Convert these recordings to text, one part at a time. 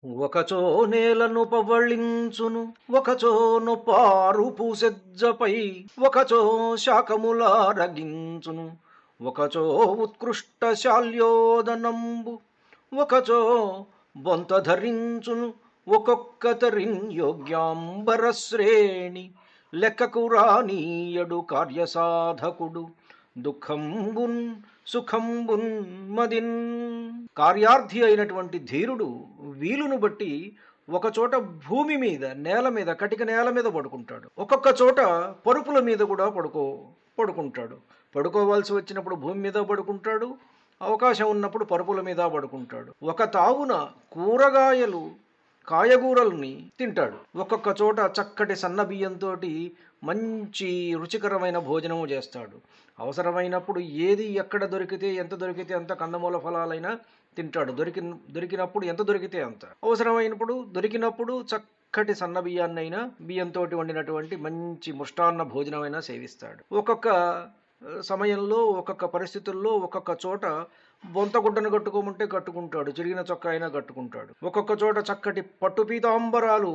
ఒకచో నేలను పవళించును, ఒకచోను పారు పూసెజ్జపై, ఒకచో శాకములారగించును, ఒకచో ఉత్కృష్ట శాల్యోదనంబు, ఒకచో బొంత ధరించును, ఒక్కొక్కతరిన్ యోగ్యాంబర శ్రేణి. లెక్కకు రానీయడు కార్యసాధకుడు, దుఃఖంబున్ సుఖంబున్ మదిన్. కార్యార్థి అయినటువంటి ధీరుడు వీలును బట్టి ఒకచోట భూమి మీద, నేల మీద, కటిక నేల మీద పడుకుంటాడు. ఒక్కొక్క చోట పరుపుల మీద కూడా పడుకుంటాడు. పడుకోవాల్సి వచ్చినప్పుడు భూమి మీద పడుకుంటాడు, అవకాశం ఉన్నప్పుడు పరుపుల మీద పడుకుంటాడు. ఒక తావున కూరగాయలు, కాయగూరల్ని తింటాడు. ఒక్కొక్క చోట చక్కటి సన్న బియ్యంతో మంచి రుచికరమైన భోజనము చేస్తాడు. అవసరమైనప్పుడు ఏది ఎక్కడ దొరికితే, ఎంత దొరికితే అంత కందమూల ఫలాలైనా తింటాడు. దొరికినప్పుడు ఎంత దొరికితే అంత. అవసరమైనప్పుడు దొరికినప్పుడు చక్కటి సన్న బియ్యాన్నైనా, బియ్యంతో వండినటువంటి మంచి ముష్టాన్న భోజనమైనా సేవిస్తాడు. ఒక్కొక్క సమయంలో, ఒక్కొక్క పరిస్థితుల్లో, ఒక్కొక్క చోట బొంత గుడ్డను కట్టుకోమంటే కట్టుకుంటాడు, చిరిగిన చొక్కా అయినా కట్టుకుంటాడు. ఒక్కొక్క చోట చక్కటి పట్టు పీతాంబరాలు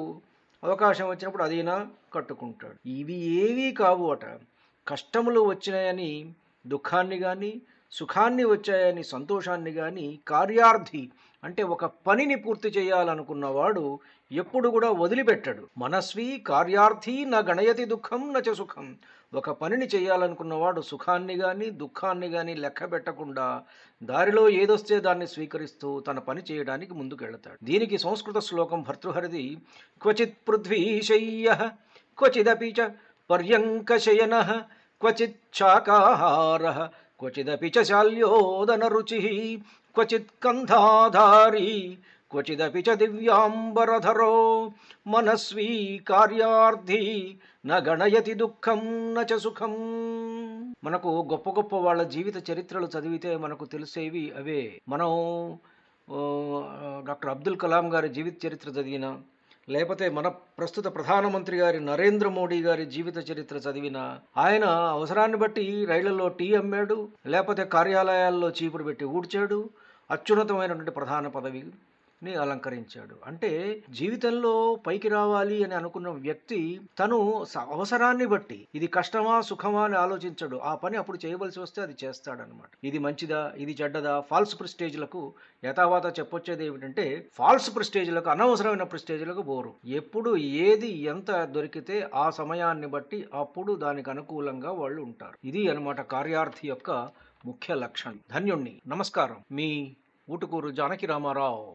అవకాశం వచ్చినప్పుడు అదైనా కట్టుకుంటాడు. ఇవి ఏవీ కావు అట. కష్టములు వచ్చినాయని దుఃఖాన్ని కానీ, సుఖాన్ని వచ్చాయని సంతోషాన్ని కానీ, కార్యార్థి అంటే ఒక పనిని పూర్తి చేయాలనుకున్నవాడు ఎప్పుడు కూడా వదిలిపెట్టడు. మనస్వి కార్యార్థి నా గణయతి దుఃఖం నచ సుఖం. ఒక పనిని చేయాలనుకున్నవాడు సుఖాన్ని కానీ, దుఃఖాన్ని కానీ లెక్క పెట్టకుండా దారిలో ఏదొస్తే దాన్ని స్వీకరిస్తూ తన పని చేయడానికి ముందుకెళ్తాడు. దీనికి సంస్కృత శ్లోకం భర్తృహరిది. క్వచిత్ పృథ్వీశయ్య క్వచిదపి చ పర్యంకశయన క్వచిత్ శాకాహార క్వచిదపి చ శాల్యోదన రుచి క్వచిత్ కంధాధారీ క్వచిదపి చ దివ్యాంబరధరో మనస్వీ కార్యార్థి న గణయతి దుఃఖం నచ సుఖం. మనకు గొప్ప గొప్ప వాళ్ళ జీవిత చరిత్రలు చదివితే మనకు తెలిసేవి అవే. మనం డాక్టర్ అబ్దుల్ కలాం గారి జీవిత చరిత్ర చదివినా, లేకపోతే మన ప్రస్తుత ప్రధానమంత్రి గారి నరేంద్ర మోడీ గారి జీవిత చరిత్ర చదివిన, ఆయన అవసరాన్ని బట్టి రైళ్లలో టీ అమ్మాడు, లేకపోతే కార్యాలయాల్లో చీపురు పెట్టి ఊడ్చాడు, అత్యున్నతమైనటువంటి ప్రధాన పదవిని అలంకరించాడు. అంటే జీవితంలో పైకి రావాలి అని అనుకున్న వ్యక్తి తను అవసరాన్ని బట్టి ఇది కష్టమా సుఖమా అని ఆలోచించడు. ఆ పని అప్పుడు చేయవలసి వస్తే అది చేస్తాడనమాట. ఇది మంచిదా, ఇది చెడ్డదా, ఫాల్స్ ప్రెస్టేజ్లకు యథావాత చెప్పొచ్చేది ఏమిటంటే, ఫాల్స్ ప్రెస్టేజ్లకు, అనవసరమైన ప్రెస్టేజ్లకు బోరు. ఎప్పుడు ఏది ఎంత దొరికితే ఆ సమయాన్ని బట్టి అప్పుడు దానికి అనుకూలంగా వాళ్ళు ఉంటారు. ఇది అనమాట కార్యార్థి యొక్క ముఖ్య లక్షణం. ధన్యుణ్ణి. నమస్కారం. మీ ఊటుకూరు జానకి రామారావు.